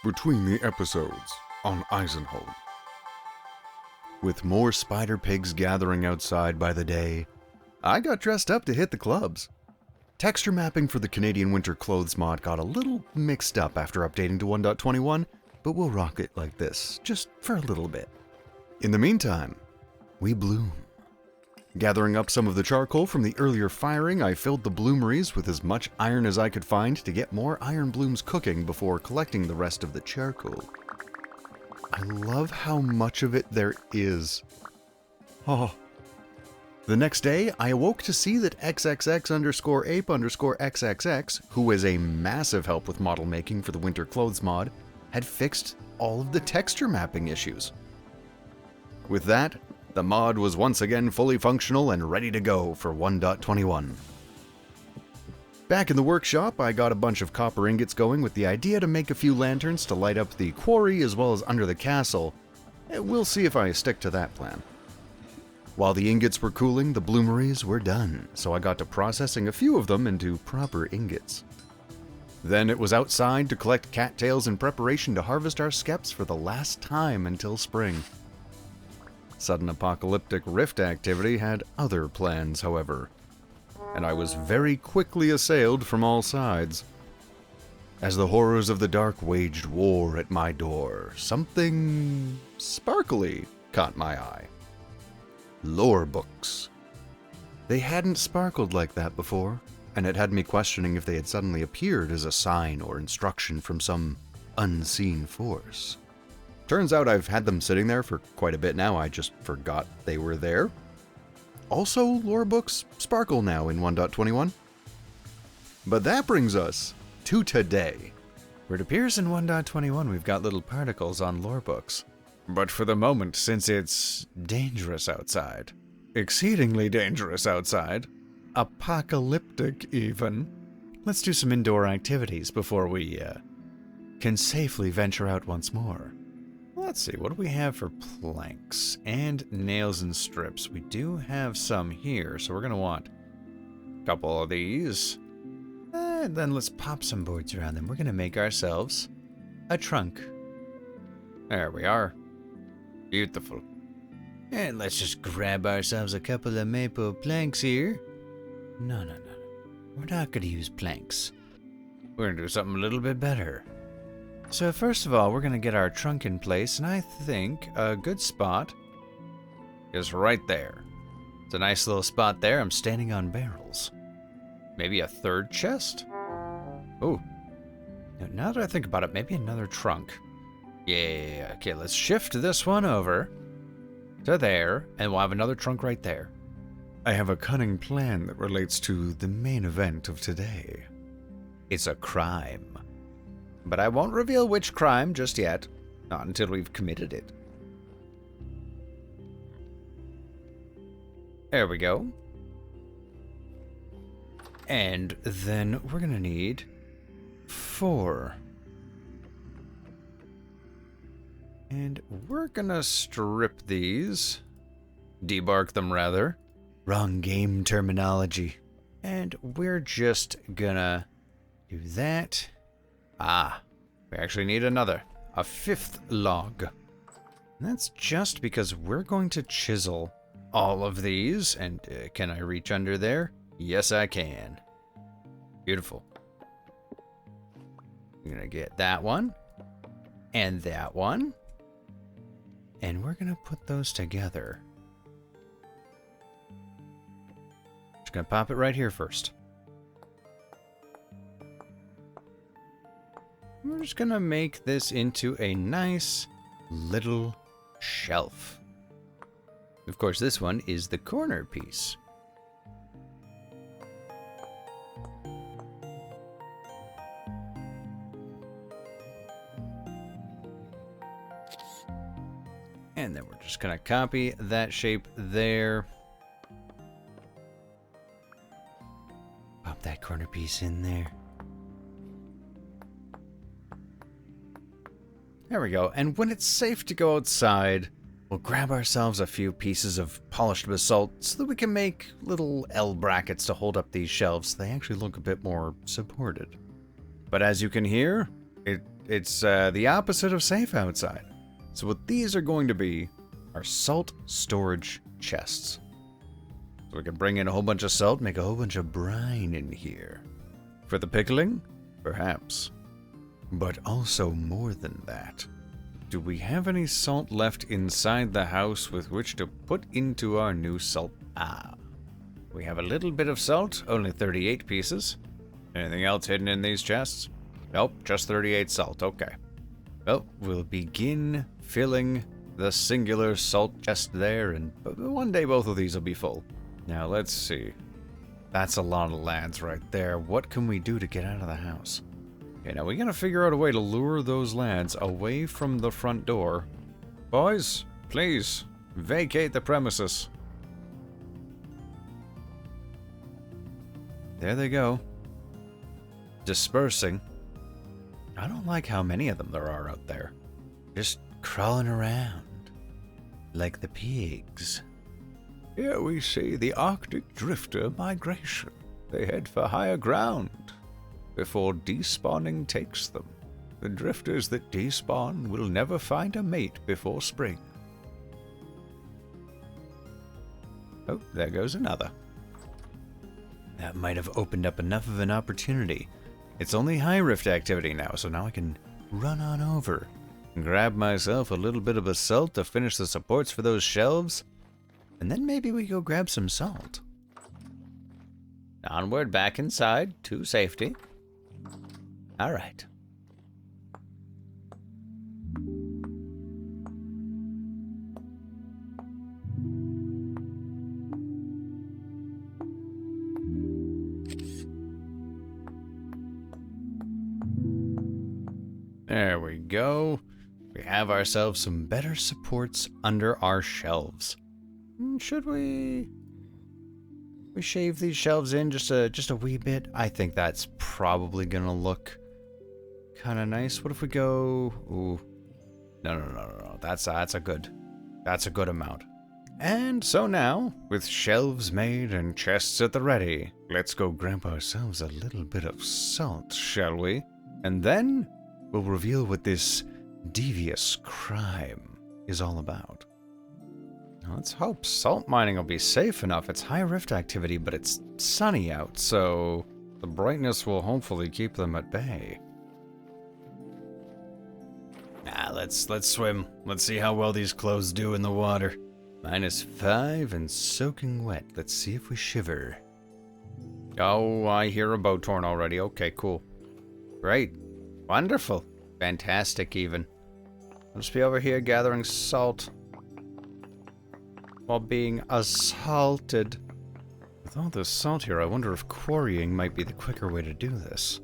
Between the episodes on Eisenholm. With more spider pigs gathering outside by the day, I got dressed up to hit the clubs. Texture mapping for the Canadian Winter Clothes mod got a little mixed up after updating to 1.21, but we'll rock it like this, just for a little bit. In the meantime, we bloom. Gathering up some of the charcoal from the earlier firing, I filled the bloomeries with as much iron as I could find to get more iron blooms cooking before collecting the rest of the charcoal. I love how much of it there is. Oh. The next day, I awoke to see that XXX_ape_XXX, who is a massive help with model making for the Winter Clothes mod, had fixed all of the texture mapping issues. With that, the mod was once again fully functional and ready to go for 1.21. Back in the workshop, I got a bunch of copper ingots going with the idea to make a few lanterns to light up the quarry as well as under the castle. We'll see if I stick to that plan. While the ingots were cooling, the bloomeries were done, so I got to processing a few of them into proper ingots. Then it was outside to collect cattails in preparation to harvest our skeps for the last time until spring. Sudden apocalyptic rift activity had other plans, however, and I was very quickly assailed from all sides. As the horrors of the dark waged war at my door, something sparkly caught my eye. Lore books. They hadn't sparkled like that before, and it had me questioning if they had suddenly appeared as a sign or instruction from some unseen force. Turns out I've had them sitting there for quite a bit now, I just forgot they were there. Also, lore books sparkle now in 1.21. But that brings us to today, where it appears in 1.21 we've got little particles on lore books. But for the moment, since it's dangerous outside, exceedingly dangerous outside, apocalyptic even, let's do some indoor activities before we can safely venture out once more. Let's see, what do we have for planks and nails and strips? We do have some here, so we're going to want a couple of these. And then let's pop some boards around them. We're going to make ourselves a trunk. There we are. Beautiful. And let's just grab ourselves a couple of maple planks here. No. We're not going to use planks. We're going to do something a little bit better. So first of all, we're going to get our trunk in place, and I think a good spot is right there. It's a nice little spot there. I'm standing on barrels. Maybe a third chest? Oh, now that I think about it, maybe another trunk. Yeah, okay, let's shift this one over to there, and we'll have another trunk right there. I have a cunning plan that relates to the main event of today. It's a crime. But I won't reveal which crime just yet, not until we've committed it. There we go. And then we're gonna need 4. And we're gonna strip these. Debark them, rather. Wrong game terminology. And we're just gonna do that. We actually need a 5th log. And that's just because we're going to chisel all of these. And can I reach under there? Yes, I can. Beautiful. I'm gonna get that one and that one. And we're gonna put those together. Just gonna pop it right here first. We're just gonna make this into a nice little shelf. Of course, this one is the corner piece. And then we're just gonna copy that shape there. Pop that corner piece in there. There we go, and when it's safe to go outside, we'll grab ourselves a few pieces of polished basalt so that we can make little L brackets to hold up these shelves so they actually look a bit more supported. But as you can hear, it it's the opposite of safe outside. So what these are going to be are salt storage chests. So we can bring in a whole bunch of salt, make a whole bunch of brine in here. For the pickling? Perhaps. But also more than that. Do we have any salt left inside the house with which to put into our new salt? We have a little bit of salt, only 38 pieces. Anything else hidden in these chests? Nope, just 38 salt, okay. Well, we'll begin filling the singular salt chest there, and one day both of these will be full. Now, let's see. That's a lot of lads right there. What can we do to get out of the house? Okay, now we gotta figure out a way to lure those lads away from the front door. Boys, please, vacate the premises. There they go. Dispersing. I don't like how many of them there are out there. Just crawling around. Like the pigs. Here we see the Arctic drifter migration. They head for higher ground before despawning takes them. The drifters that despawn will never find a mate before spring. Oh, there goes another. That might have opened up enough of an opportunity. It's only high rift activity now, so now I can run on over and grab myself a little bit of basalt to finish the supports for those shelves, and then maybe we go grab some salt. Onward back inside to safety. All right. There we go. We have ourselves some better supports under our shelves. Should we shave these shelves in just a wee bit? I think that's probably gonna look kind of nice. What if we go? Ooh, no. That's a good amount. And so now, with shelves made and chests at the ready, let's go grab ourselves a little bit of salt, shall we? And then we'll reveal what this devious crime is all about. Now, let's hope salt mining will be safe enough. It's high rift activity, but it's sunny out, so the brightness will hopefully keep them at bay. Let's swim. Let's see how well these clothes do in the water. -5 and soaking wet. Let's see if we shiver. Oh, I hear a boat torn already. Okay, cool. Great. Wonderful. Fantastic, even. I'll just be over here gathering salt while being assaulted. With all this salt here, I wonder if quarrying might be the quicker way to do this.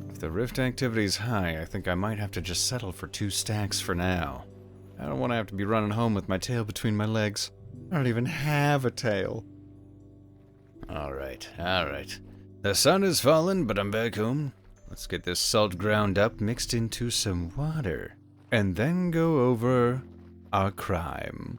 If the rift activity is high, I think I might have to just settle for 2 stacks for now. I don't want to have to be running home with my tail between my legs. I don't even have a tail. Alright. The sun has fallen, but I'm back home. Let's get this salt ground up, mixed into some water, and then go over our crime.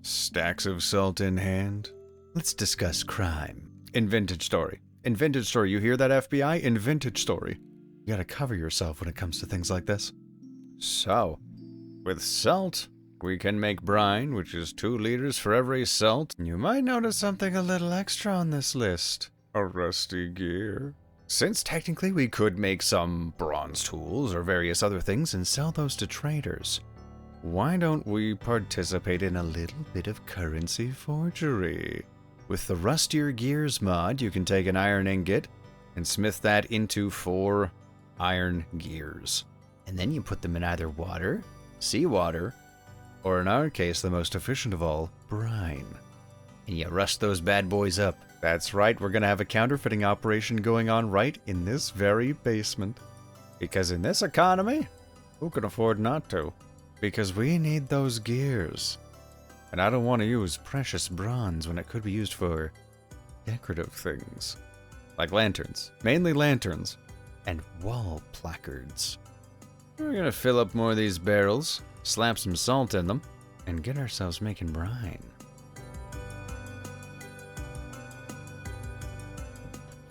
Stacks of salt in hand. Let's discuss crime. In Vintage Story. In Vintage Story, you hear that, FBI? In Vintage Story. You gotta cover yourself when it comes to things like this. So, with salt, we can make brine, which is 2 liters for every salt. You might notice something a little extra on this list. A rusty gear. Since technically we could make some bronze tools or various other things and sell those to traders, why don't we participate in a little bit of currency forgery? With the Rustier Gears mod, you can take an iron ingot and smith that into 4 iron gears. And then you put them in either water, seawater, or in our case, the most efficient of all, brine. And you rust those bad boys up. That's right, we're gonna have a counterfeiting operation going on right in this very basement. Because in this economy, who can afford not to? Because we need those gears. And I don't want to use precious bronze when it could be used for decorative things. Like lanterns. Mainly lanterns. And wall placards. We're gonna fill up more of these barrels, slap some salt in them, and get ourselves making brine.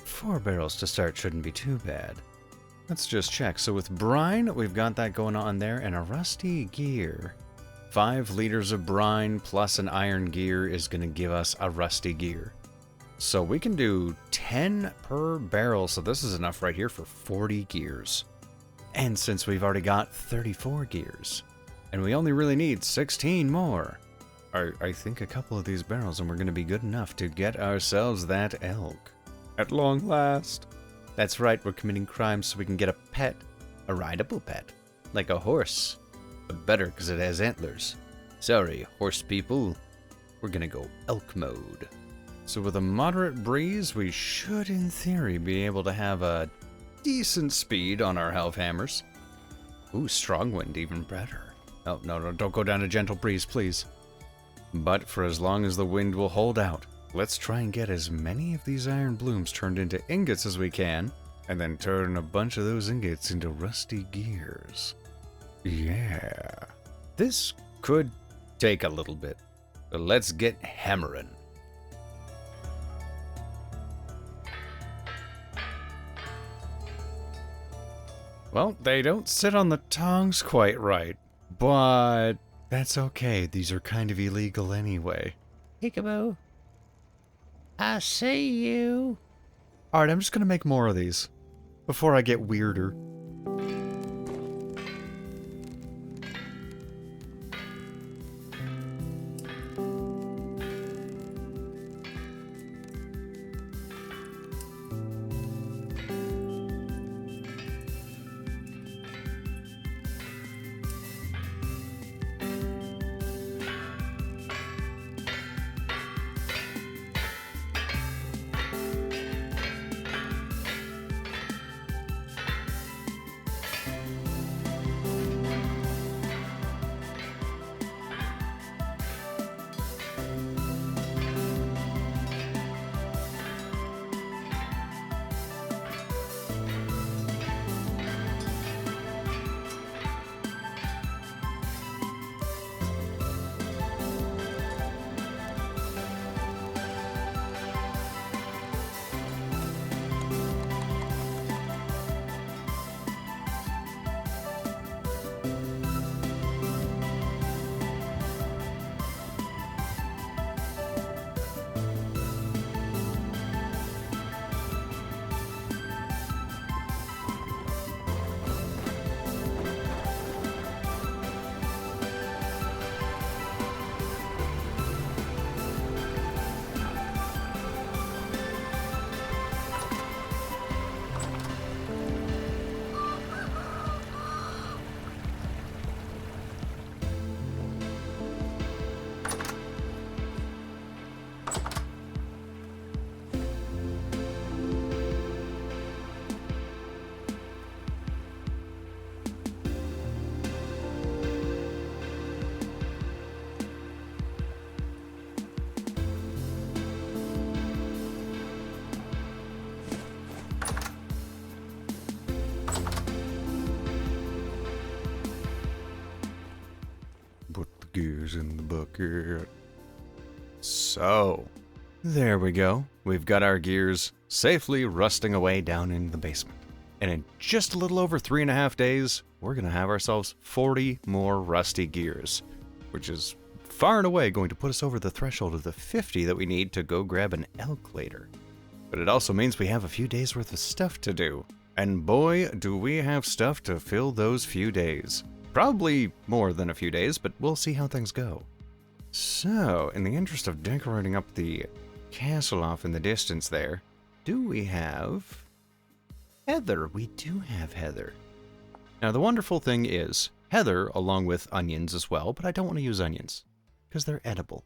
4 barrels to start shouldn't be too bad. Let's just check. So with brine, we've got that going on there, and a rusty gear. 5 liters of brine plus an iron gear is going to give us a rusty gear. So we can do 10 per barrel, so this is enough right here for 40 gears. And since we've already got 34 gears, and we only really need 16 more, I think a couple of these barrels and we're going to be good enough to get ourselves that elk. At long last. That's right, we're committing crimes so we can get a pet. A rideable pet. Like a horse. But better because it has antlers. Sorry, horse people. We're gonna go elk mode. So with a moderate breeze, we should, in theory, be able to have a decent speed on our half hammers. Ooh, strong wind, even better. Oh, no, don't go down a gentle breeze, please. But for as long as the wind will hold out, let's try and get as many of these iron blooms turned into ingots as we can, and then turn a bunch of those ingots into rusty gears. Yeah. This could take a little bit, but let's get hammering. Well, they don't sit on the tongs quite right, but that's okay. These are kind of illegal anyway. Peekaboo. I see you. Alright, I'm just gonna make more of these before I get weirder. Gears in the bucket. So, there we go. We've got our gears safely rusting away down in the basement. And in just a little over 3.5 days, we're going to have ourselves 40 more rusty gears, which is far and away going to put us over the threshold of the 50 that we need to go grab an elk later. But it also means we have a few days worth of stuff to do. And boy, do we have stuff to fill those few days. Probably more than a few days, but we'll see how things go. So, in the interest of decorating up the castle off in the distance there, do we have heather? We do have heather. Now, the wonderful thing is, heather, along with onions as well, but I don't want to use onions, because they're edible.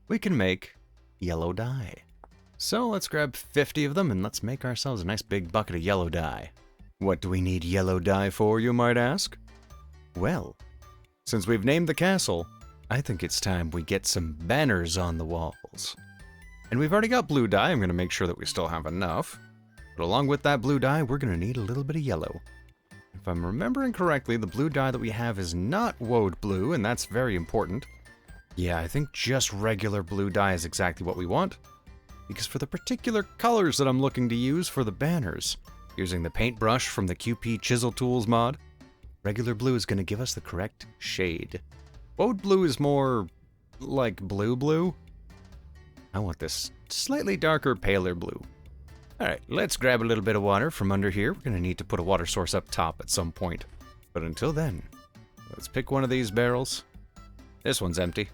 We can make yellow dye. So, let's grab 50 of them, and let's make ourselves a nice big bucket of yellow dye. What do we need yellow dye for, you might ask? Well, since we've named the castle, I think it's time we get some banners on the walls. And we've already got blue dye. I'm going to make sure that we still have enough. But along with that blue dye, we're going to need a little bit of yellow. If I'm remembering correctly, the blue dye that we have is not woad blue, and that's very important. Yeah, I think just regular blue dye is exactly what we want, because for the particular colors that I'm looking to use for the banners, using the paintbrush from the QP Chisel Tools mod, regular blue is going to give us the correct shade. Woad blue is more like blue. I want this slightly darker, paler blue. Alright, let's grab a little bit of water from under here. We're going to need to put a water source up top at some point. But until then, let's pick one of these barrels. This one's empty.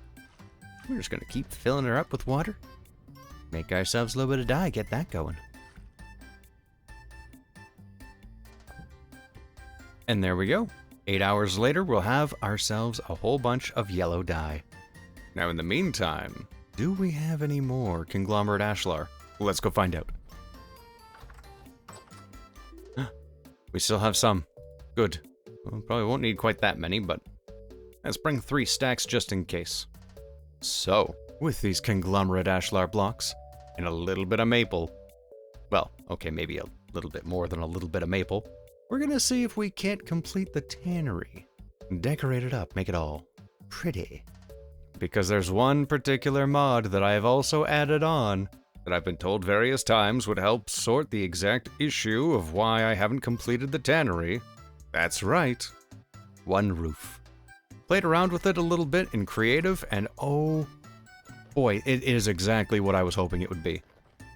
We're just going to keep filling her up with water. Make ourselves a little bit of dye, get that going. And there we go. 8 hours later, we'll have ourselves a whole bunch of yellow dye. Now in the meantime, do we have any more conglomerate ashlar? Let's go find out. We still have some. Good. Well, probably won't need quite that many, but let's bring 3 stacks just in case. So, with these conglomerate ashlar blocks, and a little bit of maple, well, okay, maybe a little bit more than a little bit of maple, we're gonna see if we can't complete the tannery. Decorate it up, make it all pretty. Because there's one particular mod that I have also added on that I've been told various times would help sort the exact issue of why I haven't completed the tannery. That's right, one roof. Played around with it a little bit in creative, and oh boy, it is exactly what I was hoping it would be.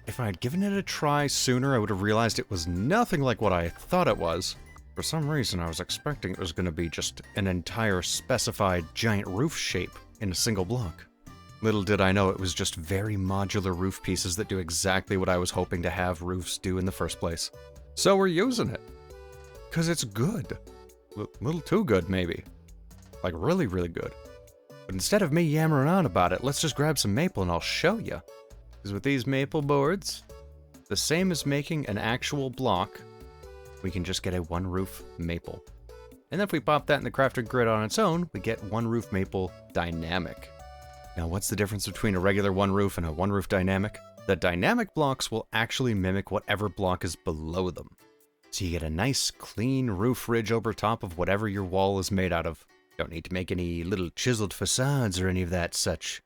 If I had given it a try sooner, I would have realized it was nothing like what I thought it was. For some reason, I was expecting it was going to be just an entire specified giant roof shape in a single block. Little did I know it was just very modular roof pieces that do exactly what I was hoping to have roofs do in the first place. So we're using it. Because it's good. A little too good, maybe. Like really, really good. But instead of me yammering on about it, let's just grab some maple and I'll show you. Because with these maple boards, the same as making an actual block, we can just get a one roof maple. And then if we pop that in the crafted grid on its own, we get one roof maple dynamic. Now what's the difference between a regular one roof and a one roof dynamic? The dynamic blocks will actually mimic whatever block is below them. So you get a nice clean roof ridge over top of whatever your wall is made out of. Don't need to make any little chiseled facades or any of that such.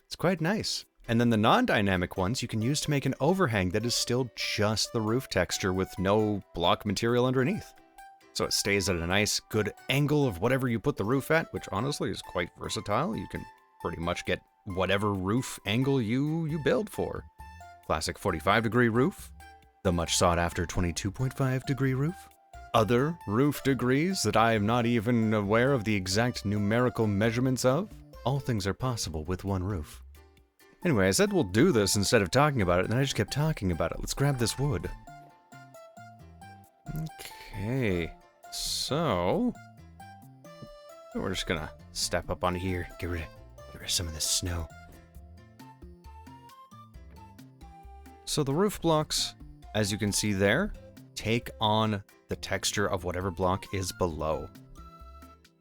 It's quite nice. And then the non-dynamic ones you can use to make an overhang that is still just the roof texture with no block material underneath. So it stays at a nice, good angle of whatever you put the roof at, which honestly is quite versatile. You can pretty much get whatever roof angle you build for. Classic 45-degree roof, the much sought-after 22.5-degree roof, other roof degrees that I am not even aware of the exact numerical measurements of. All things are possible with one roof. Anyway, I said we'll do this instead of talking about it, and then I just kept talking about it. Let's grab this wood. Okay, so we're just gonna step up on here, get rid of some of this snow. So the roof blocks, as you can see there, take on the texture of whatever block is below.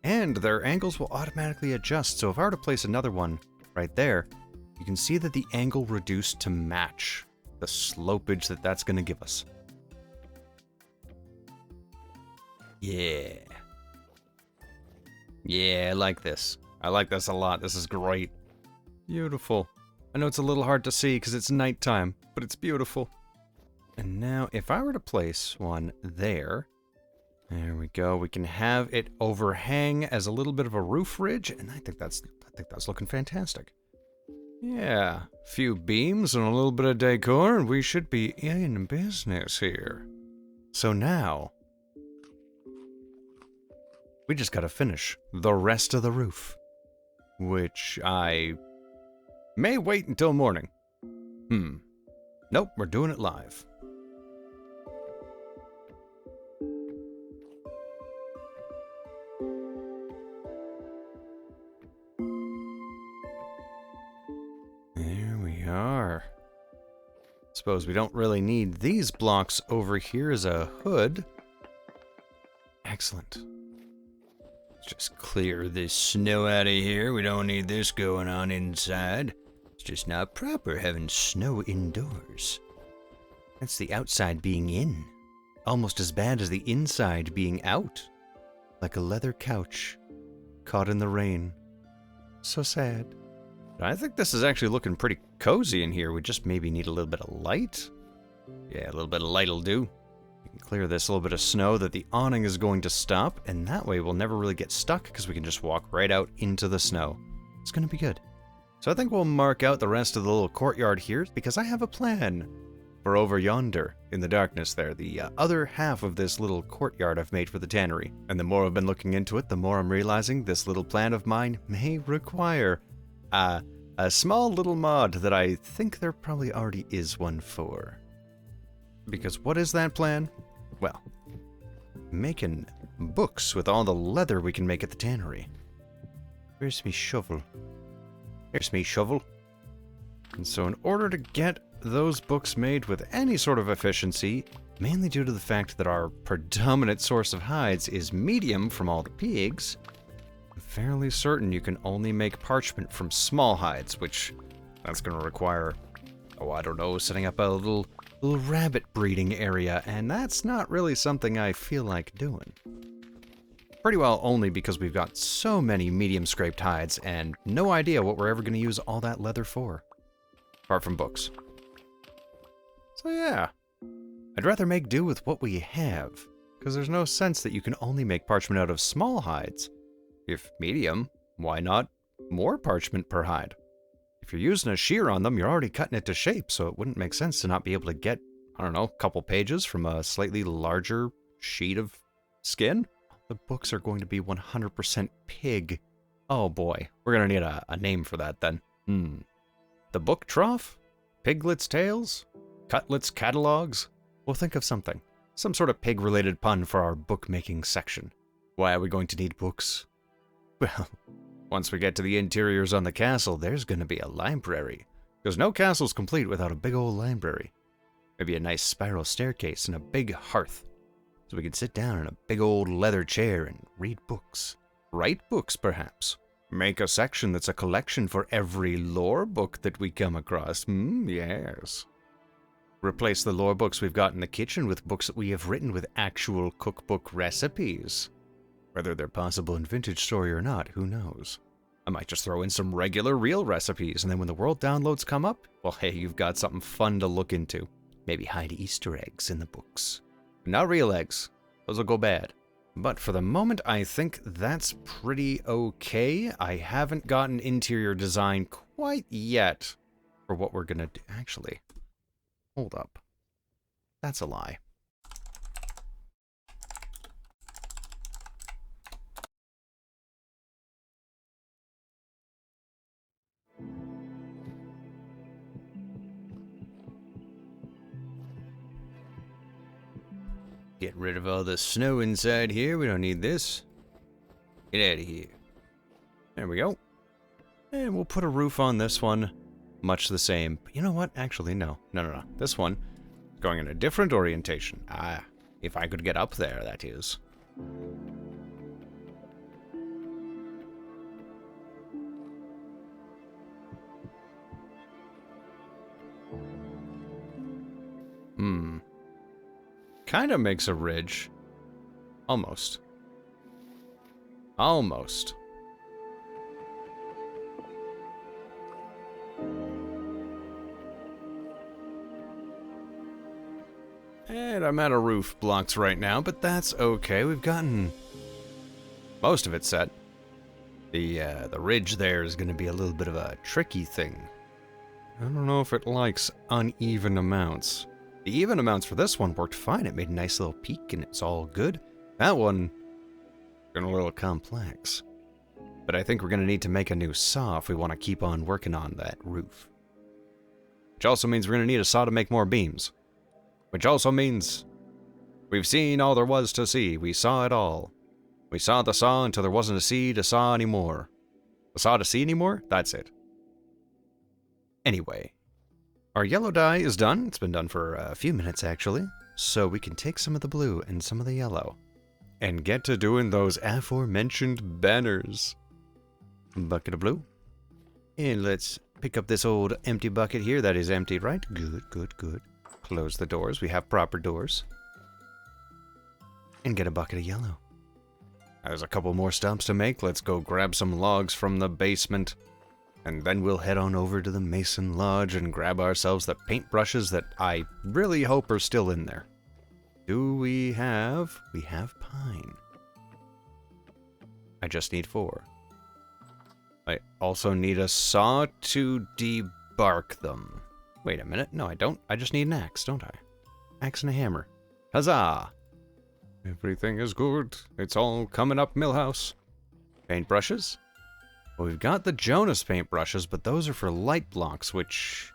And their angles will automatically adjust, so if I were to place another one right there, you can see that the angle reduced to match the slopage that that's going to give us. Yeah. Yeah, I like this. I like this a lot. This is great. Beautiful. I know it's a little hard to see because it's nighttime, but it's beautiful. And now, if I were to place one there, there we go. We can have it overhang as a little bit of a roof ridge, and I think that's looking fantastic. Yeah, a few beams and a little bit of decor, and we should be in business here. So now, we just gotta finish the rest of the roof, which I may wait until morning. Nope, we're doing it live. Suppose we don't really need these blocks over here as a hood. Excellent. Let's just clear this snow out of here. We don't need this going on inside. It's just not proper having snow indoors. That's the outside being in. almost as bad as the inside being out. Like a leather couch, caught in the rain. So sad. I think this is actually looking pretty cozy in here. We just maybe need a little bit of light. Yeah, a little bit of light will do. We can clear this little bit of snow that the awning is going to stop, and that way we'll never really get stuck because we can just walk right out into the snow. It's going to be good. So I think we'll mark out the rest of the little courtyard here because I have a plan for over yonder in the darkness there, the other half of this little courtyard I've made for the tannery. And the more I've been looking into it, the more I'm realizing this little plan of mine may require a small little mod that I think there probably already is one for. Because what is that plan? Well, making books with all the leather we can make at the tannery. Where's me shovel? Here's me shovel. And so in order to get those books made with any sort of efficiency, mainly due to the fact that our predominant source of hides is medium from all the pigs, I'm fairly certain you can only make parchment from small hides, which that's going to require, oh, I don't know, setting up a little rabbit breeding area, and that's not really something I feel like doing. Pretty well only because we've got so many medium scraped hides and no idea what we're ever going to use all that leather for. Apart from books. So yeah, I'd rather make do with what we have, because there's no sense that you can only make parchment out of small hides. If medium, why not more parchment per hide? If you're using a shear on them, you're already cutting it to shape, so it wouldn't make sense to not be able to get, I don't know, a couple pages from a slightly larger sheet of skin. The books are going to be 100% pig. Oh boy, we're going to need a name for that then. The book trough? Piglet's tales? Cutlets catalogs? We'll think of something. Some sort of pig-related pun for our bookmaking section. Why are we going to need books? Well, once we get to the interiors on the castle, there's going to be a library. Because no castle's complete without a big old library. Maybe a nice spiral staircase and a big hearth. So we can sit down in a big old leather chair and read books. Write books, perhaps. Make a section that's a collection for every lore book that we come across. Yes. Replace the lore books we've got in the kitchen with books that we have written with actual cookbook recipes. Whether they're possible in Vintage Story or not, who knows? I might just throw in some regular real recipes, and then when the world downloads come up, well, hey, you've got something fun to look into. Maybe hide Easter eggs in the books. Not real eggs. Those will go bad. But for the moment, I think that's pretty okay. I haven't gotten interior design quite yet for what we're gonna do. Actually, hold up. That's a lie. Get rid of all the snow inside here. We don't need this. Get out of here. There we go. And we'll put a roof on this one. Much the same. But you know what? Actually, no. No. This one is going in a different orientation. If I could get up there, that is. Kind of makes a ridge. Almost. Almost. And I'm out of roof blocks right now, but that's okay. We've gotten most of it set. The ridge there is going to be a little bit of a tricky thing. I don't know if it likes uneven amounts. The even amounts for this one worked fine. It made a nice little peak and it's all good. That one, got a little complex. But I think we're going to need to make a new saw if we want to keep on working on that roof. Which also means we're going to need a saw to make more beams. Which also means we've seen all there was to see. We saw it all. We saw the saw until there wasn't a C to saw anymore. A saw to see anymore? That's it. Anyway. Our yellow dye is done. It's been done for a few minutes, actually. So we can take some of the blue and some of the yellow. And get to doing those aforementioned banners. Bucket of blue. And let's pick up this old empty bucket here. That is empty, right? Good. Close the doors. We have proper doors. and get a bucket of yellow. There's a couple more stops to make. Let's go grab some logs from the basement. And then we'll head on over to the Mason Lodge and grab ourselves the paintbrushes that I really hope are still in there. Do we have... We have pine. I just need 4. I also need a saw to debark them. Wait a minute. No, I don't. I just need an axe, don't I? Axe and a hammer. Huzzah! Everything is good. It's all coming up, Millhouse. Paintbrushes? Well, we've got the Jonas paintbrushes, but those are for light blocks, which...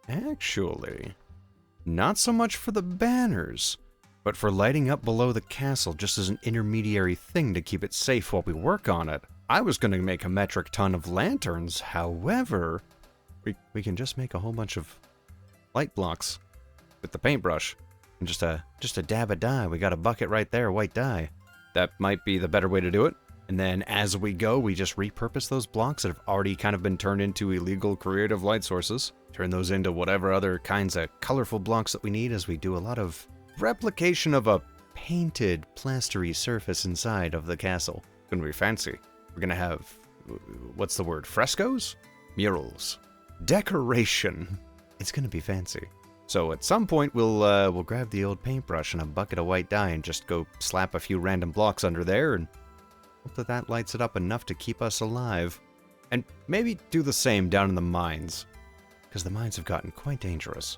Actually... Not so much for the banners, but for lighting up below the castle just as an intermediary thing to keep it safe while we work on it. I was going to make a metric ton of lanterns, however... We can just make a whole bunch of light blocks with the paintbrush. And just a dab of dye. We got a bucket right there, white dye. That might be the better way to do it. And then as we go, we just repurpose those blocks that have already kind of been turned into illegal creative light sources. Turn those into whatever other kinds of colorful blocks that we need as we do a lot of replication of a painted plastery surface inside of the castle. It's gonna be fancy. We're gonna have, what's the word, frescoes? Murals. Decoration. It's gonna be fancy. So at some point we'll grab the old paintbrush and a bucket of white dye and just go slap a few random blocks under there and hope that that lights it up enough to keep us alive. And maybe do the same down in the mines, because the mines have gotten quite dangerous.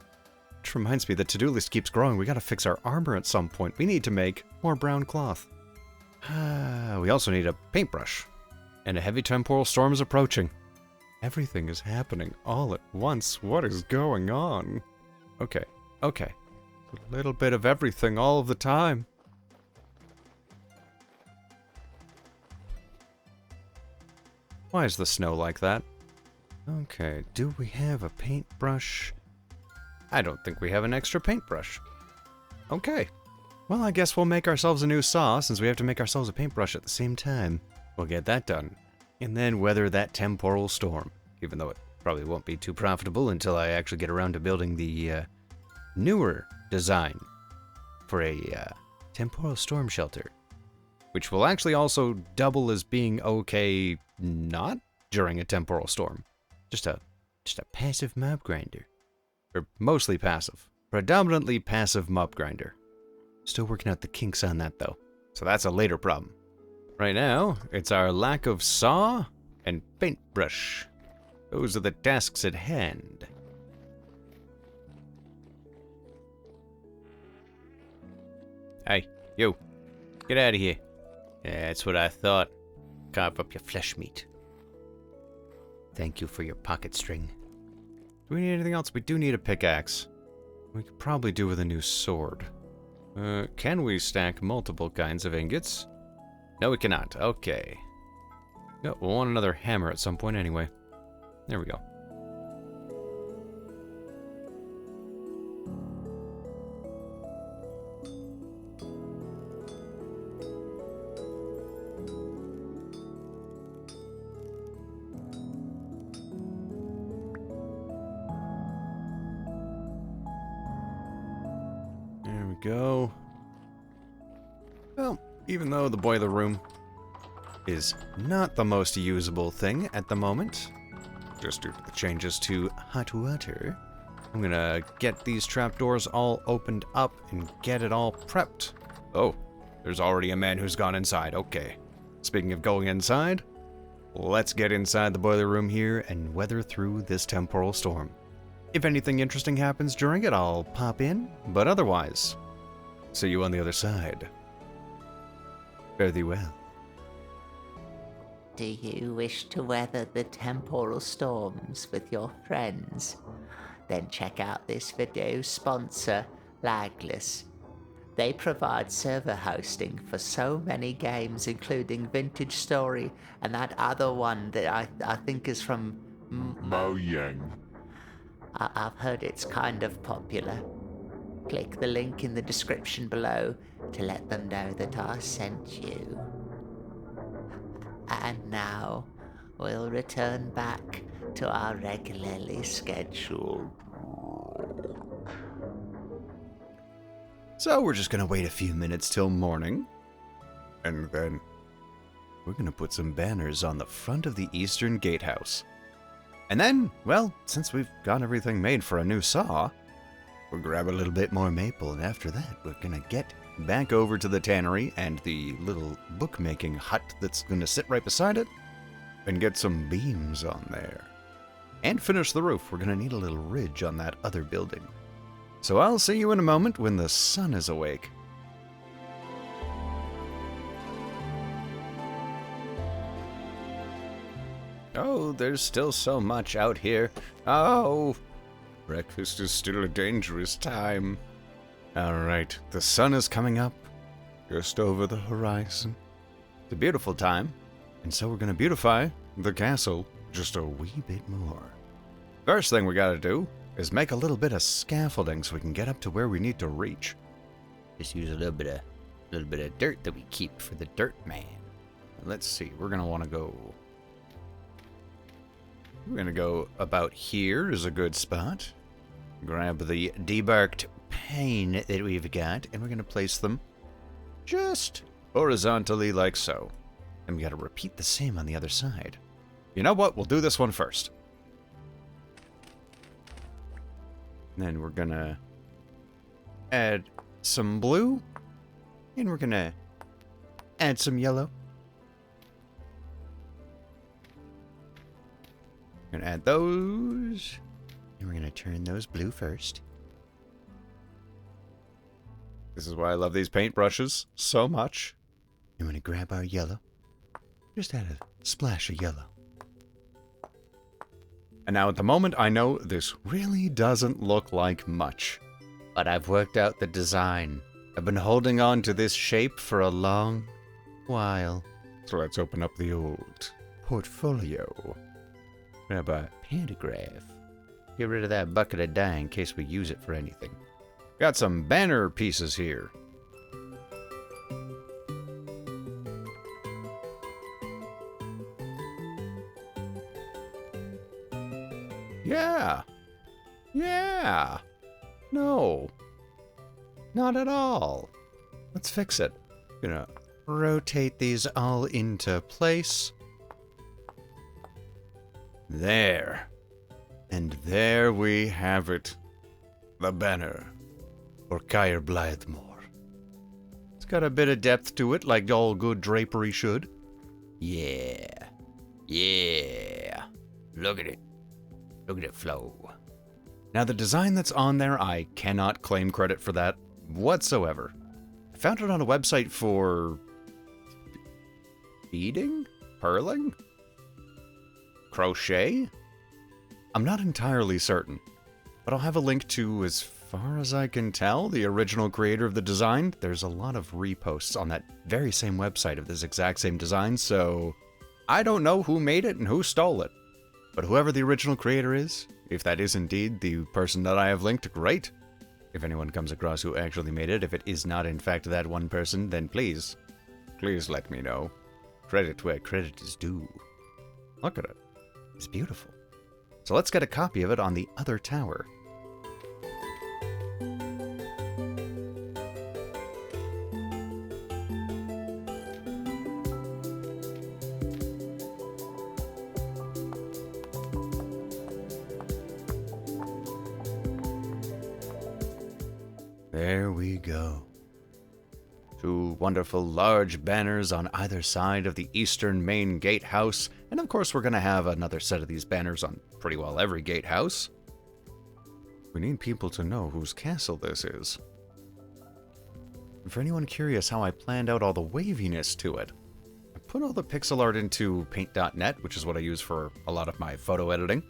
Which reminds me, the to-do list keeps growing. We gotta fix our armor at some point. We need to make more brown cloth. We also need a paintbrush. And a heavy temporal storm is approaching. Everything is happening all at once. What is going on? Okay. A little bit of everything all of the time. Why is the snow like that? Okay, do we have a paintbrush? I don't think we have an extra paintbrush. Okay. Well, I guess we'll make ourselves a new saw, since we have to make ourselves a paintbrush at the same time. We'll get that done. And then weather that temporal storm. Even though it probably won't be too profitable until I actually get around to building the newer design for a temporal storm shelter. Which will actually also double as being okay not during a temporal storm. Just a passive mob grinder. Or mostly passive. Predominantly passive mob grinder. Still working out the kinks on that though. So that's a later problem. Right now, it's our lack of saw and paintbrush. Those are the tasks at hand. Hey, you. Get out of here. Yeah, that's what I thought. Carve up your flesh meat. Thank you for your pocket string. Do we need anything else? We do need a pickaxe. We could probably do with a new sword. Can we stack multiple kinds of ingots? No, we cannot. Okay. No, we'll want another hammer at some point anyway. There we go. There we go. Well, even though the boiler room is not the most usable thing at the moment, just due to the changes to hot water, I'm gonna get these trapdoors all opened up and get it all prepped. Oh, there's already a man who's gone inside. Okay. Speaking of going inside, let's get inside the boiler room here and weather through this temporal storm. If anything interesting happens during it, I'll pop in, but otherwise, see you on the other side. Fare thee well. Do you wish to weather the temporal storms with your friends? Then check out this video's sponsor, Lagless. They provide server hosting for so many games, including Vintage Story and that other one that I think is from Mojang. I've heard it's kind of popular. Click the link in the description below to let them know that I sent you. And now, we'll return back to our regularly scheduled. So we're just gonna wait a few minutes till morning, and then we're gonna put some banners on the front of the eastern gatehouse. And then, well, since we've got everything made for a new saw, we'll grab a little bit more maple, and after that, we're gonna get back over to the tannery and the little bookmaking hut that's gonna sit right beside it, and get some beams on there. And finish the roof. We're gonna need a little ridge on that other building. So I'll see you in a moment when the sun is awake. Oh, there's still so much out here. Oh, breakfast is still a dangerous time. Alright, the sun is coming up, just over the horizon. It's a beautiful time, and so we're gonna beautify the castle just a wee bit more. First thing we gotta do is make a little bit of scaffolding so we can get up to where we need to reach. Just use a little bit of dirt that we keep for the dirt man. Let's see, we're gonna go about here is a good spot. Grab the debarked pane that we've got, and we're gonna place them just horizontally like so. And we gotta repeat the same on the other side. You know what? We'll do this one first. Then we're gonna add some blue, and we're gonna add some yellow. We're gonna add those, and we're gonna turn those blue first. This is why I love these paintbrushes so much. I'm gonna grab our yellow. Just add a splash of yellow. And now at the moment, I know this really doesn't look like much. But I've worked out the design. I've been holding on to this shape for a long while. So let's open up the old portfolio. Grab a pantograph. Get rid of that bucket of dye in case we use it for anything. Got some banner pieces here. Yeah. No. Not at all. Let's fix it. Gonna rotate these all into place. There. And there we have it. The banner for Cair Blythemore. It's got a bit of depth to it, like all good drapery should. Yeah. Look at it. Look at it flow. Now the design that's on there, I cannot claim credit for that whatsoever. I found it on a website for beading? Purling? Crochet? I'm not entirely certain, but I'll have a link to, as far as I can tell, the original creator of the design. There's a lot of reposts on that very same website of this exact same design, so I don't know who made it and who stole it. But whoever the original creator is, if that is indeed the person that I have linked, great. If anyone comes across who actually made it, if it is not in fact that one person, then please let me know. Credit where credit is due. Look at it. It's beautiful. So let's get a copy of it on the other tower. There we go. Two wonderful large banners on either side of the eastern main gatehouse, and of course we're going to have another set of these banners on pretty well every gatehouse. We need people to know whose castle this is. And for anyone curious how I planned out all the waviness to it, I put all the pixel art into paint.net, which is what I use for a lot of my photo editing.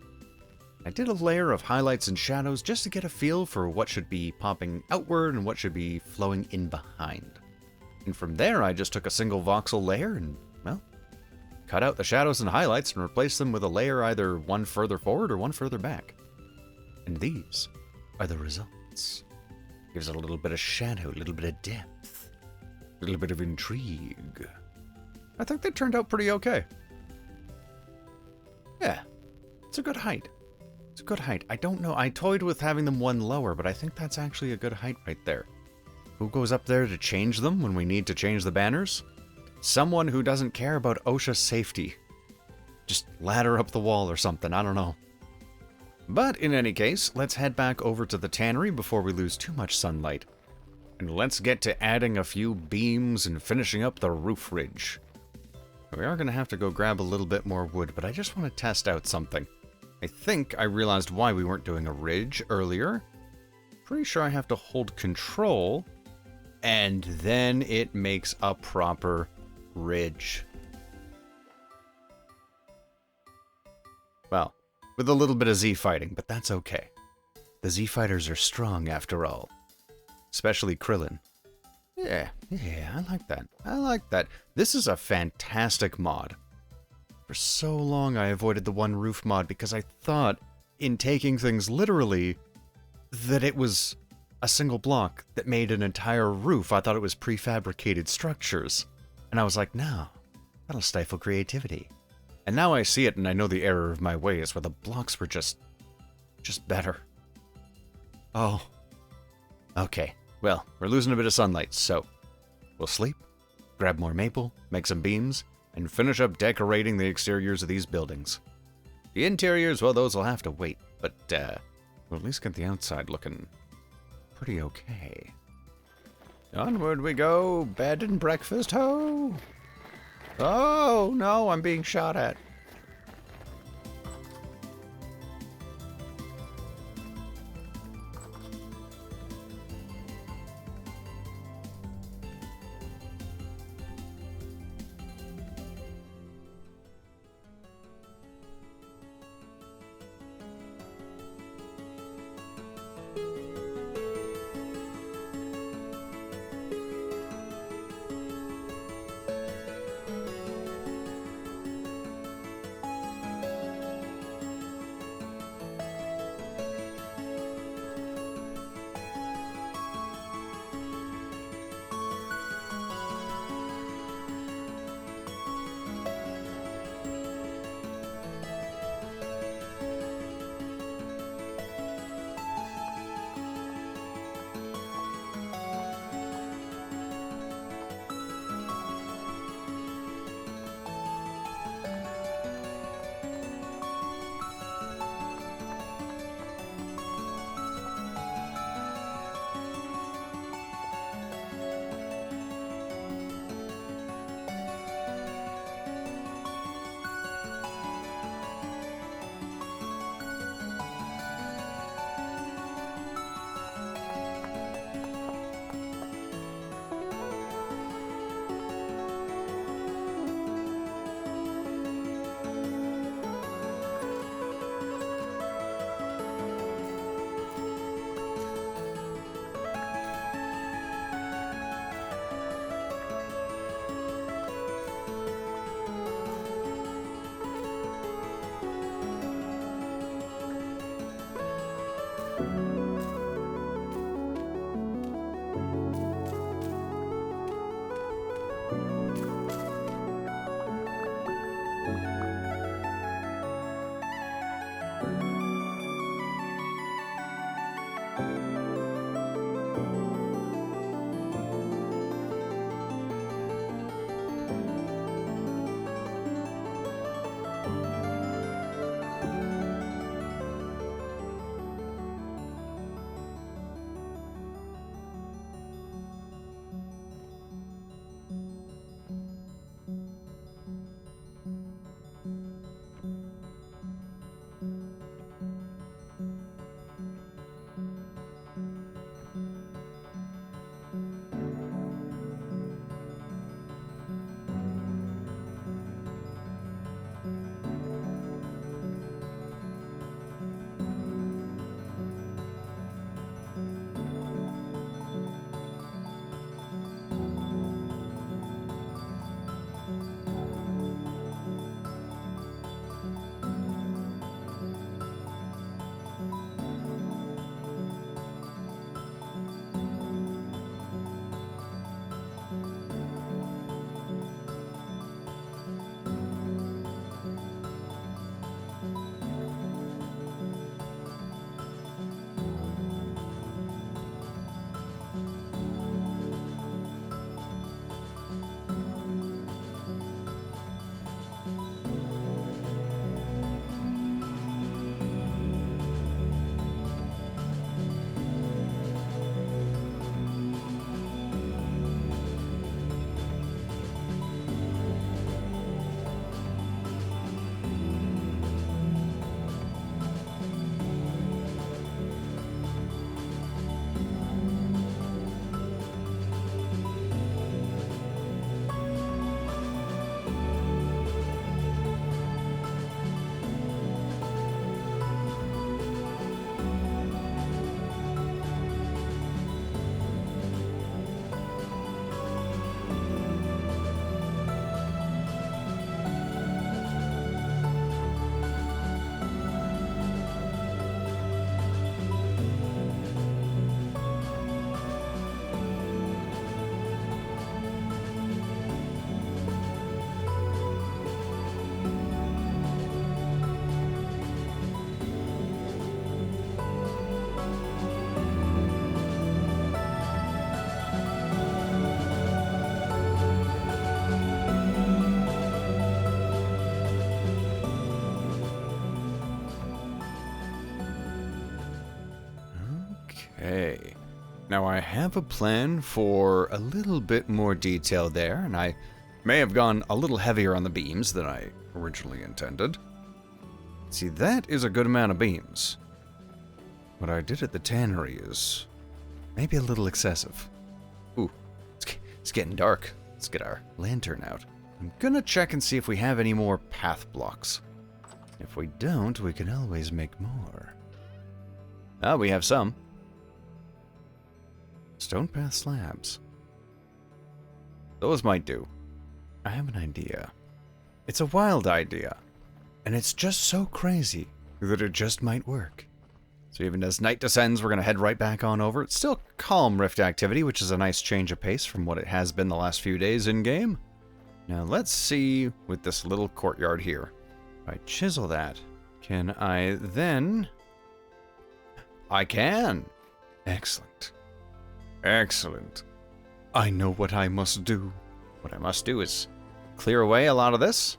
I did a layer of highlights and shadows just to get a feel for what should be popping outward and what should be flowing in behind. And from there, I just took a single voxel layer and, well, cut out the shadows and highlights and replaced them with a layer either one further forward or one further back. And these are the results. Gives it a little bit of shadow, a little bit of depth, a little bit of intrigue. I think they turned out pretty okay. Yeah, it's a good height. It's a good height. I don't know. I toyed with having them one lower, but I think that's actually a good height right there. Who goes up there to change them when we need to change the banners? Someone who doesn't care about OSHA safety. Just ladder up the wall or something, I don't know. But in any case, let's head back over to the tannery before we lose too much sunlight. And let's get to adding a few beams and finishing up the roof ridge. We are going to have to go grab a little bit more wood, but I just want to test out something. I think I realized why we weren't doing a ridge earlier. Pretty sure I have to hold control, and then it makes a proper ridge. Well, with a little bit of Z-fighting, but that's okay. The Z-fighters are strong after all. Especially Krillin. Yeah, I like that. I like that. This is a fantastic mod. For so long I avoided the one roof mod because I thought, in taking things literally, that it was a single block that made an entire roof. I thought it was prefabricated structures. And I was like, no, that'll stifle creativity. And now I see it and I know the error of my ways, where the blocks were just better. Oh. Okay, well, we're losing a bit of sunlight, so we'll sleep, grab more maple, make some beams, and finish up decorating the exteriors of these buildings. The interiors, well, those will have to wait, but we'll at least get the outside looking pretty okay. Onward we go, bed and breakfast, ho! Oh, no, I'm being shot at. Okay. Now I have a plan for a little bit more detail there, and I may have gone a little heavier on the beams than I originally intended. See, that is a good amount of beams. What I did at the tannery is maybe a little excessive. Ooh, it's getting dark. Let's get our lantern out. I'm gonna check and see if we have any more path blocks. If we don't, we can always make more. Ah, we have some. Stone path slabs. Those might do. I have an idea. It's a wild idea. And it's just so crazy that it just might work. So even as night descends, we're going to head right back on over. It's still calm rift activity, which is a nice change of pace from what it has been the last few days in-game. Now let's see with this little courtyard here. If I chisel that, can I then... I can! Excellent. Excellent. I know what I must do. What I must do is clear away a lot of this.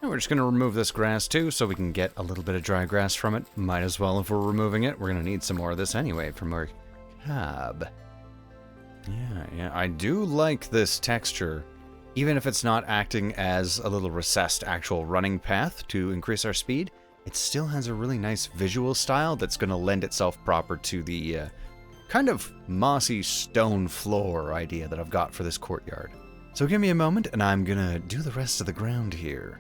And we're just going to remove this grass too, so we can get a little bit of dry grass from it. Might as well if we're removing it. We're going to need some more of this anyway from our cab. Yeah, I do like this texture. Even if it's not acting as a little recessed actual running path to increase our speed, it still has a really nice visual style that's going to lend itself proper to the kind of mossy stone floor idea that I've got for this courtyard. So give me a moment and I'm going to do the rest of the ground here.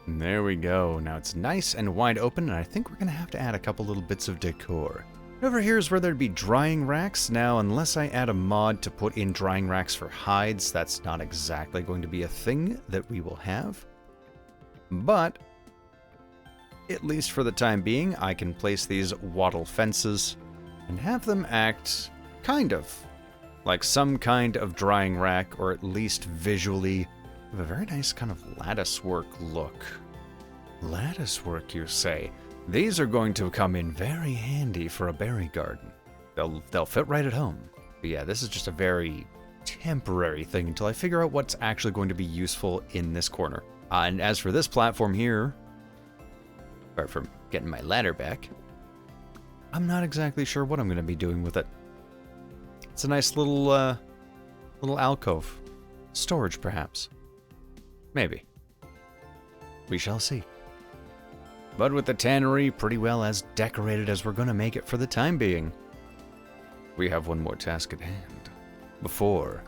And there we go. Now it's nice and wide open, and I think we're going to have to add a couple little bits of decor. Over here is where there'd be drying racks. Now, unless I add a mod to put in drying racks for hides, that's not exactly going to be a thing that we will have. But, at least for the time being, I can place these wattle fences and have them act kind of like some kind of drying rack, or at least visually have a very nice kind of lattice work look. Lattice work, you say? These are going to come in very handy for a berry garden. They'll fit right at home. But yeah, this is just a very temporary thing until I figure out what's actually going to be useful in this corner. And as for this platform here, apart from getting my ladder back, I'm not exactly sure what I'm going to be doing with it. It's a nice little alcove. Storage, perhaps. Maybe. We shall see. But with the tannery pretty well as decorated as we're going to make it for the time being, we have one more task at hand. Before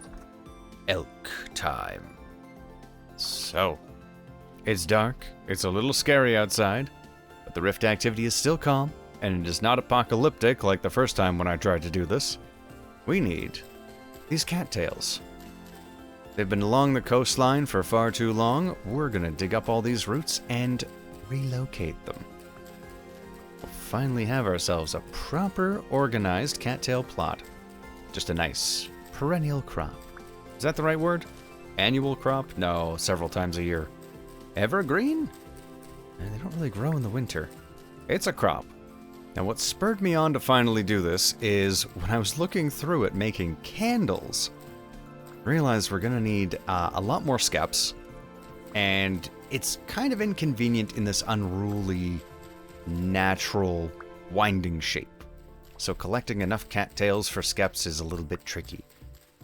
elk time. So, it's dark, it's a little scary outside, but the rift activity is still calm, and it is not apocalyptic like the first time when I tried to do this. We need these cattails. They've been along the coastline for far too long. We're gonna dig up all these roots and relocate them. We'll finally have ourselves a proper, organized cattail plot. Just a nice, perennial crop. Is that the right word? Annual crop? No, several times a year. Evergreen? They don't really grow in the winter. It's a crop. Now what spurred me on to finally do this is when I was looking through it making candles, realized we're going to need a lot more skeps, and it's kind of inconvenient in this unruly, natural, winding shape. So collecting enough cattails for skeps is a little bit tricky.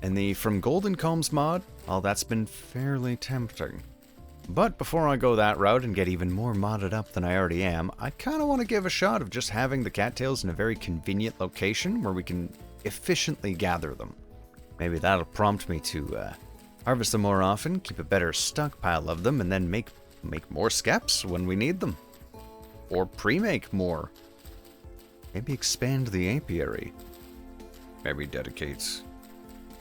And the From Golden Combs mod, well, that's been fairly tempting. But before I go that route and get even more modded up than I already am, I kind of want to give a shot of just having the cattails in a very convenient location where we can efficiently gather them. Maybe that'll prompt me to harvest them more often, keep a better stockpile of them, and then make more skeps when we need them. Or pre-make more. Maybe expand the apiary. Maybe dedicate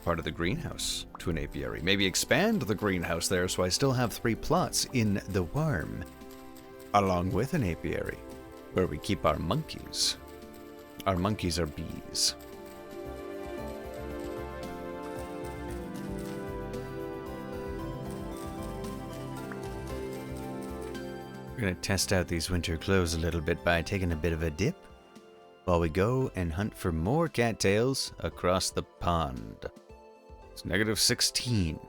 part of the greenhouse to an apiary. Maybe expand the greenhouse there so I still have 3 plots in the worm, along with an apiary, where we keep our monkeys. Our monkeys are bees. We're going to test out these winter clothes a little bit by taking a bit of a dip while we go and hunt for more cattails across the pond. It's -16,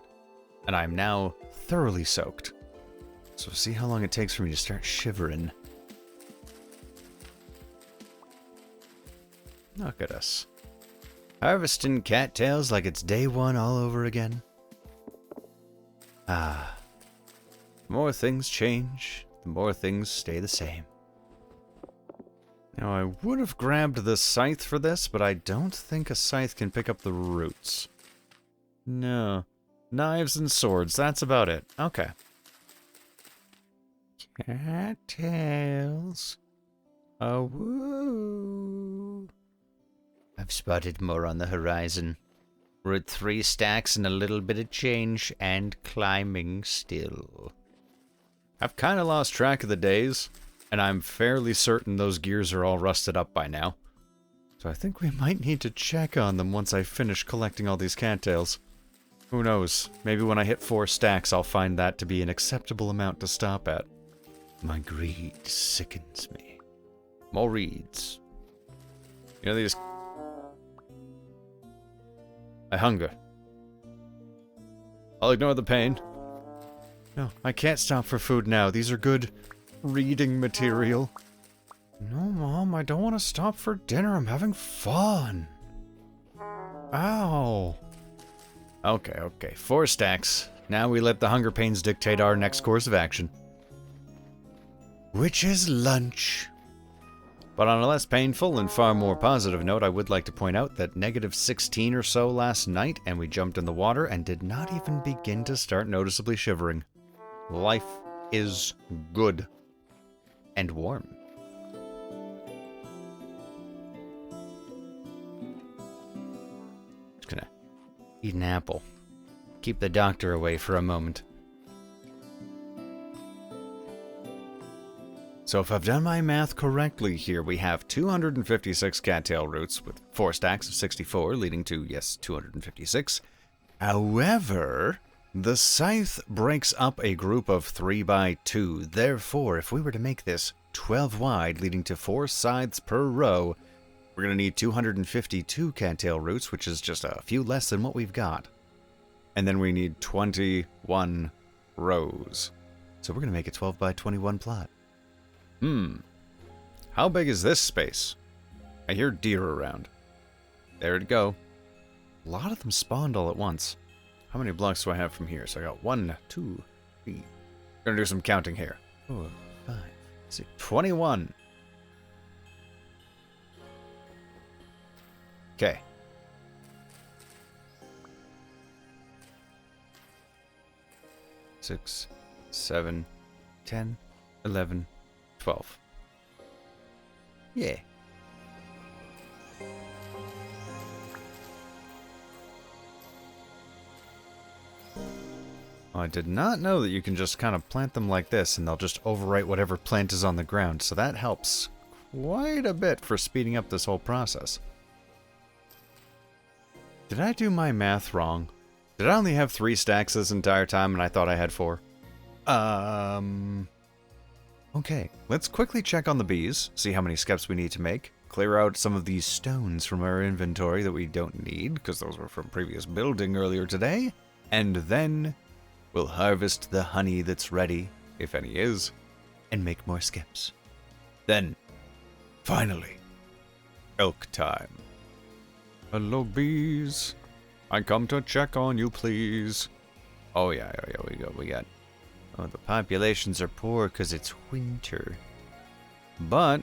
and I'm now thoroughly soaked. So see how long it takes for me to start shivering. Look at us. Harvesting cattails like it's day one all over again. Ah. The more things change, the more things stay the same. Now, I would have grabbed the scythe for this, but I don't think a scythe can pick up the roots. No. Knives and swords, that's about it. Okay. Cattails. Oh, woo. I've spotted more on the horizon. We're at 3 stacks and a little bit of change, and climbing still. I've kind of lost track of the days, and I'm fairly certain those gears are all rusted up by now. So I think we might need to check on them once I finish collecting all these cattails. Who knows, maybe when I hit 4 stacks I'll find that to be an acceptable amount to stop at. My greed sickens me. More reeds. You know, they just... I hunger. I'll ignore the pain. No, I can't stop for food now. These are good reading material. No, Mom, I don't want to stop for dinner. I'm having fun. Ow. Okay. 4 stacks. Now we let the hunger pains dictate our next course of action. Which is lunch. But on a less painful and far more positive note, I would like to point out that -16 or so last night, and we jumped in the water and did not even begin to start noticeably shivering. Life is good. And warm. Just gonna eat an apple. Keep the doctor away for a moment. So if I've done my math correctly here, we have 256 cattail roots with 4 stacks of 64, leading to, yes, 256. However, the scythe breaks up a group of 3 by 2. Therefore, if we were to make this 12 wide, leading to 4 scythes per row, we're going to need 252 cattail roots, which is just a few less than what we've got. And then we need 21 rows. So we're going to make a 12 by 21 plot. How big is this space? I hear deer around. There it go. A lot of them spawned all at once. How many blocks do I have from here? So I got 1, 2, 3. Gonna do some counting here. 4, 5, 6, 21. Okay. 6, 7, 10, 11, 12. Yeah. Oh, I did not know that you can just kind of plant them like this and they'll just overwrite whatever plant is on the ground, so that helps quite a bit for speeding up this whole process. Did I do my math wrong? Did I only have 3 stacks this entire time and I thought I had 4? Okay, let's quickly check on the bees, see how many skeps we need to make, clear out some of these stones from our inventory that we don't need, because those were from previous building earlier today, and then we'll harvest the honey that's ready, if any is, and make more skeps. Then, finally, elk time. Hello, bees. I come to check on you, please. Oh yeah, we got... Oh, the populations are poor because it's winter. But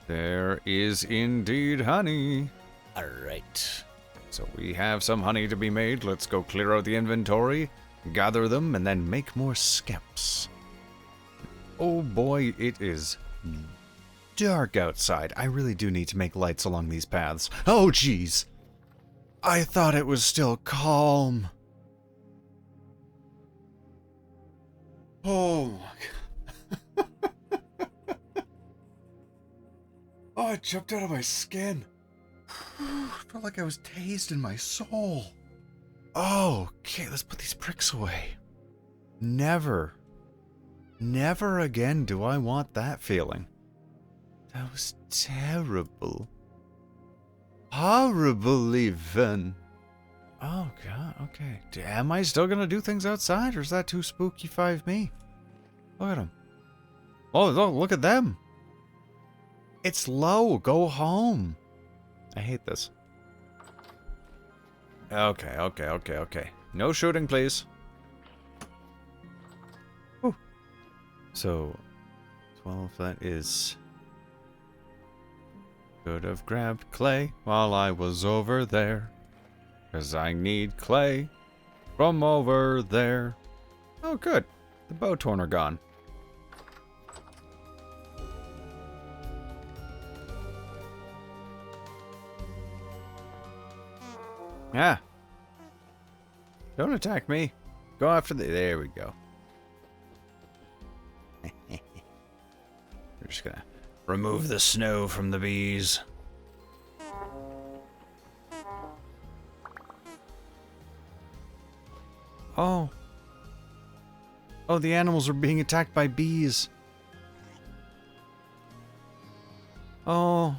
there is indeed honey. Alright. So we have some honey to be made. Let's go clear out the inventory, gather them, and then make more skeps. Oh boy, it is dark outside. I really do need to make lights along these paths. Oh jeez. I thought it was still calm. Oh my god. Oh, it jumped out of my skin. Felt like I was tased in my soul. Oh, okay, let's put these bricks away. Never again do I want that feeling. That was terrible. Horrible even. Oh god, okay. Am I still gonna do things outside, or is that too spooky 5me? Look at them. Oh, look at them. It's low. Go home. I hate this. Okay. No shooting, please. Whew. So, 12, that is... Could have grabbed clay while I was over there. 'Cause I need clay from over there. Oh, good. The bow torn are gone. Ah. Don't attack me. Go after the... There we go. We're just gonna remove the snow from the bees. Oh. Oh, the animals are being attacked by bees. Oh.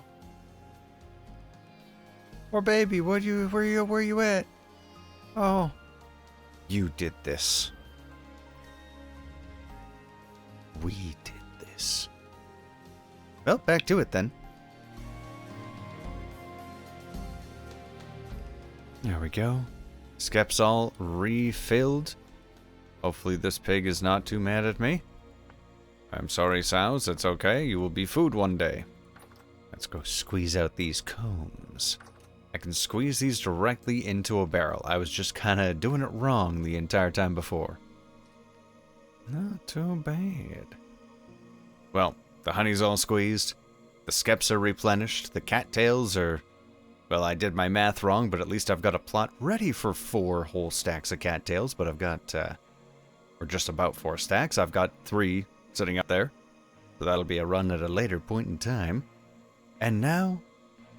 Poor baby, where you at? Oh. You did this. We did this. Well, back to it then. There we go. Skeps all refilled. Hopefully this pig is not too mad at me. I'm sorry, sows. It's okay. You will be food one day. Let's go squeeze out these combs. I can squeeze these directly into a barrel. I was just kind of doing it wrong the entire time before. Not too bad. Well, the honey's all squeezed. The skeps are replenished. The cattails are... Well, I did my math wrong, but at least I've got a plot ready for 4 whole stacks of cattails, but I've got... or just about 4 stacks. I've got 3 sitting up there. So that'll be a run at a later point in time. And now...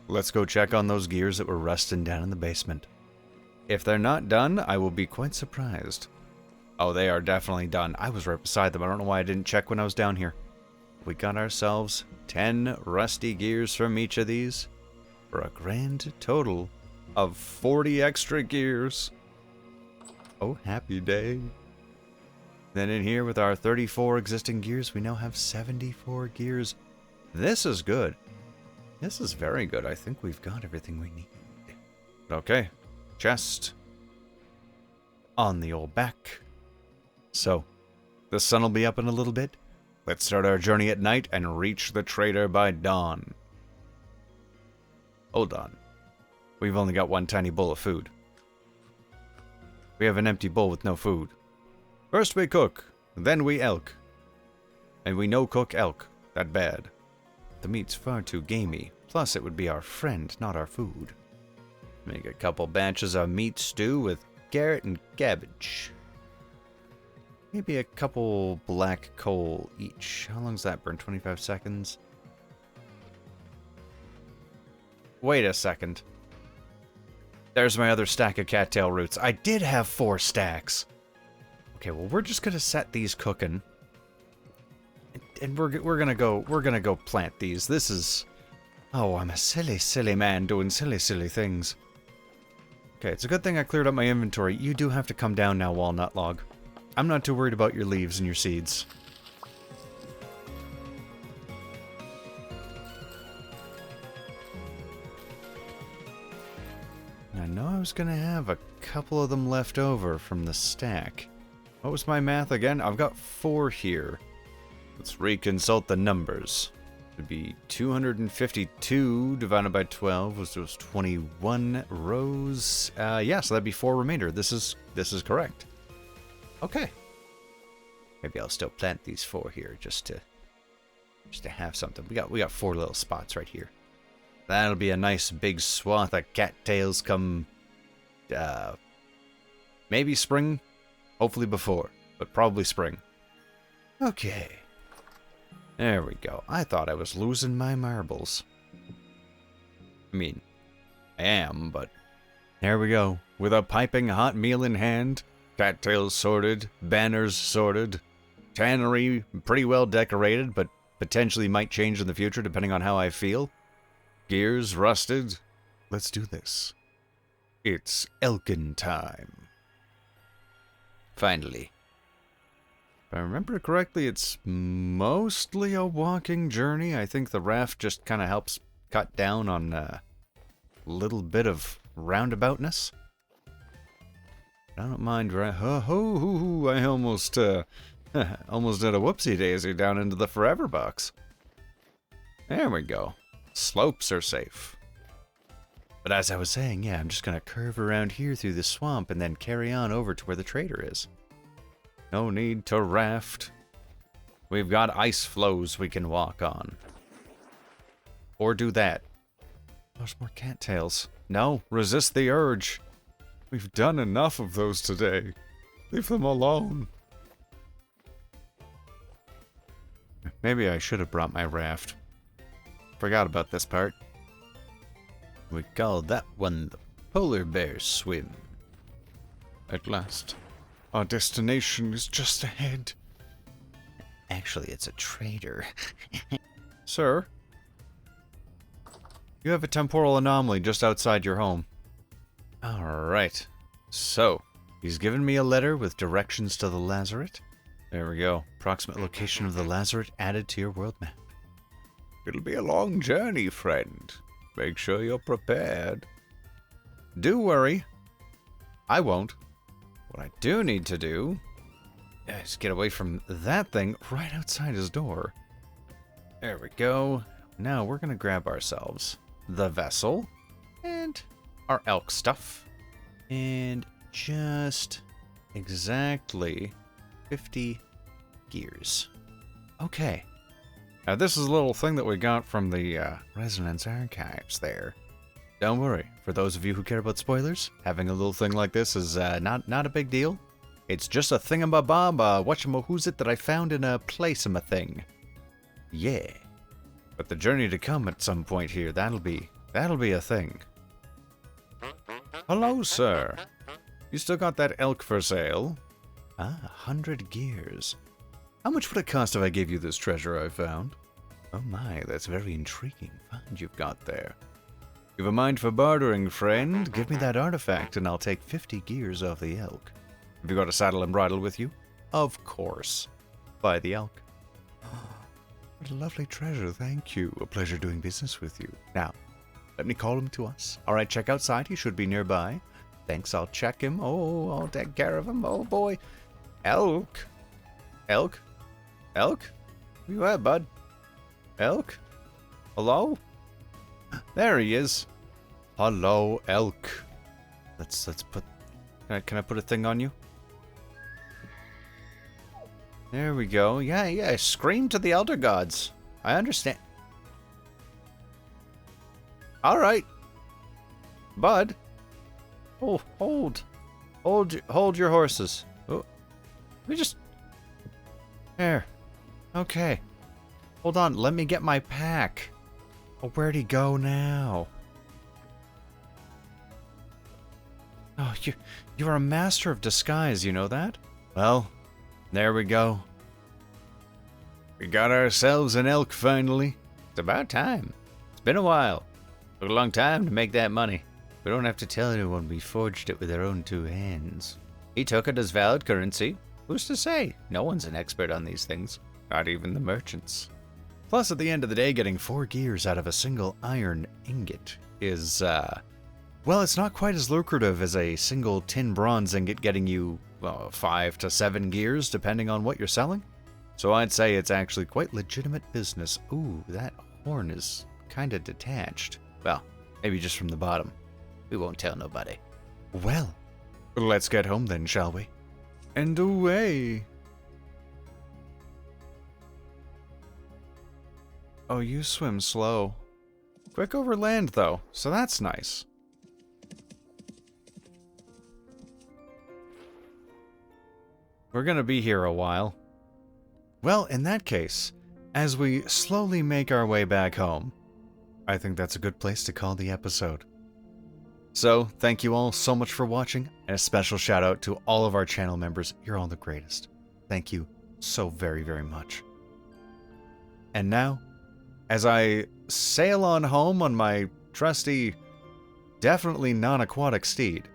let's go check on those gears that were rusting down in the basement. If they're not done, I will be quite surprised. Oh, they are definitely done. I was right beside them. I don't know why I didn't check when I was down here. We got ourselves 10 rusty gears from each of these for a grand total of 40 extra gears. Oh, happy day. Then in here with our 34 existing gears, we now have 74 gears. This is good. This is very good. I think we've got everything we need. Okay. Chest. On the old back. So, the sun will be up in a little bit. Let's start our journey at night and reach the trader by dawn. Hold on. We've only got one tiny bowl of food. We have an empty bowl with no food. First we cook, then we elk. And we no cook elk. That bad. The meat's far too gamey. Plus, it would be our friend, not our food. Make a couple batches of meat stew with carrot and cabbage. Maybe a couple black coal each. How long's that burn? 25 seconds? Wait a second. There's my other stack of cattail roots. I did have 4 stacks. Okay, well, we're just gonna set these cooking. And we're gonna go plant these. This is... Oh, I'm a silly man doing silly things. Okay, it's a good thing I cleared up my inventory. You do have to come down now, Walnut Log. I'm not too worried about your leaves and your seeds. I know I was gonna have a couple of them left over from the stack. What was my math again? I've got 4 here. Let's reconsult the numbers. It would be 252 divided by 12 was those 21 rows. Yeah, so that'd be 4 remainder. This is correct. Okay. Maybe I'll still plant these 4 here just to have something. We got 4 little spots right here. That'll be a nice big swath of cattails come maybe spring, hopefully before, but probably spring. Okay. There we go. I thought I was losing my marbles. I mean, I am, but there we go. With a piping hot meal in hand, cattails sorted, banners sorted, tannery pretty well decorated, but potentially might change in the future depending on how I feel. Gears rusted. Let's do this. It's Elkin time. Finally. If I remember correctly, it's mostly a walking journey. I think the raft just kind of helps cut down on little bit of roundaboutness. I don't mind, right? I almost, almost did a whoopsie daisy down into the forever box. There we go. Slopes are safe. But as I was saying, yeah, I'm just gonna curve around here through the swamp and then carry on over to where the trader is. No need to raft. We've got ice flows we can walk on. Or do that. There's more cattails. No, resist the urge. We've done enough of those today. Leave them alone. Maybe I should have brought my raft. Forgot about this part. We call that one the polar bear swim. At last, our destination is just ahead. Actually, it's a trader. Sir, you have a temporal anomaly just outside your home. Alright, so, he's given me a letter with directions to the lazaret. There we go. Approximate location of the lazaret added to your world map. It'll be a long journey, friend. Make sure you're prepared. Do worry. I won't. What I do need to do is get away from that thing right outside his door. There we go. Now we're going to grab ourselves the vessel and our elk stuff. And just exactly 50 gears. Okay. Now this is a little thing that we got from the Resonance Archives there. Don't worry, for those of you who care about spoilers, having a little thing like this is not a big deal. It's just a thingamabob, whatchamahoosit that I found in a place-a-thing. Yeah. But the journey to come at some point here, that'll be a thing. Hello, sir. You still got that elk for sale? 100 gears. How much would it cost if I gave you this treasure I found? Oh my, that's very intriguing find you've got there. You've a mind for bartering, friend? Give me that artifact and I'll take 50 gears off the elk. Have you got a saddle and bridle with you? Of course. Buy the elk. What a lovely treasure, thank you. A pleasure doing business with you. Now, let me call him to us. Alright, check outside, he should be nearby. Thanks, I'll check him. Oh, I'll take care of him. Oh boy. Elk? Elk? Elk? Where you at, bud? Elk? Hello? There he is. Hello, elk. Let's put... Can I put a thing on you? There we go. Yeah, scream to the elder gods. I understand. Alright. Bud. Oh, hold your horses. Oh, let me just... There. Okay. Hold on, let me get my pack. Oh, where'd he go now? Oh, you're a master of disguise, you know that? Well, there we go. We got ourselves an elk finally. It's about time. It's been a while. Took a long time to make that money. We don't have to tell anyone we forged it with our own two hands. He took it as valid currency. Who's to say? No one's an expert on these things. Not even the merchants. Plus, at the end of the day, getting 4 gears out of a single iron ingot is, well, it's not quite as lucrative as a single tin bronze ingot getting you, well, 5 to 7 gears, depending on what you're selling. So I'd say it's actually quite legitimate business. Ooh, that horn is kinda detached. Well, maybe just from the bottom. We won't tell nobody. Well, let's get home then, shall we? And away. Oh, you swim slow. Quick over land, though, so that's nice. We're gonna be here a while. Well, in that case, as we slowly make our way back home, I think that's a good place to call the episode. So, thank you all so much for watching, and a special shout out to all of our channel members. You're all the greatest. Thank you so very, very much. And now, as I sail on home on my trusty, definitely non-aquatic steed,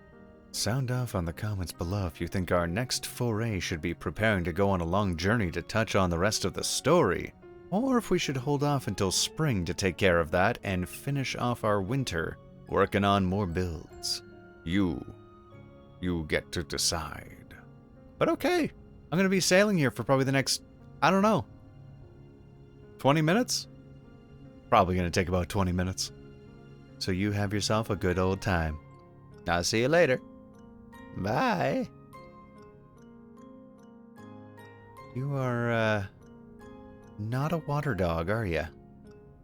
sound off on the comments below if you think our next foray should be preparing to go on a long journey to touch on the rest of the story, or if we should hold off until spring to take care of that and finish off our winter working on more builds. You get to decide. But okay, I'm gonna be sailing here for probably the next, I don't know, 20 minutes? Probably gonna take about 20 minutes. So you have yourself a good old time. I'll see you later. Bye. You are, not a water dog, are you?